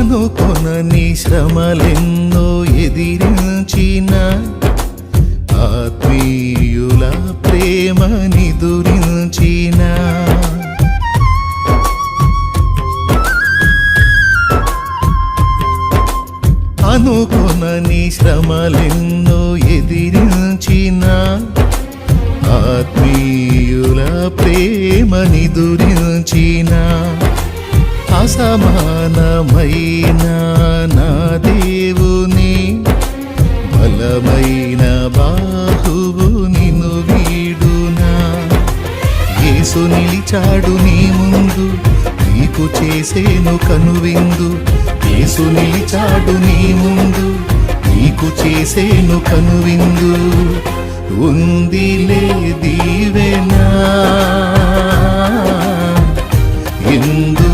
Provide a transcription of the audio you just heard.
అనుకొనని శ్రమలెన్నో ఎదిరించిన ఆత్మీయుల ప్రేమని దురించిన అనుకొనని శ్రమలెన్నో ఎదిరించిన ఆత్మీయుల ప్రేమని దురించిన అసమానమైన నా దేవుని బలమైన బాహువు నిన్ను వీడునా. యేసు నిలిచాడు నీ ముందు, నీకు చేసేను కనువిందు. యేసు నిలిచాడు నీ ముందు, నీకు చేసేను కనువిందు. ఉందిలే దీవెనా ఎందు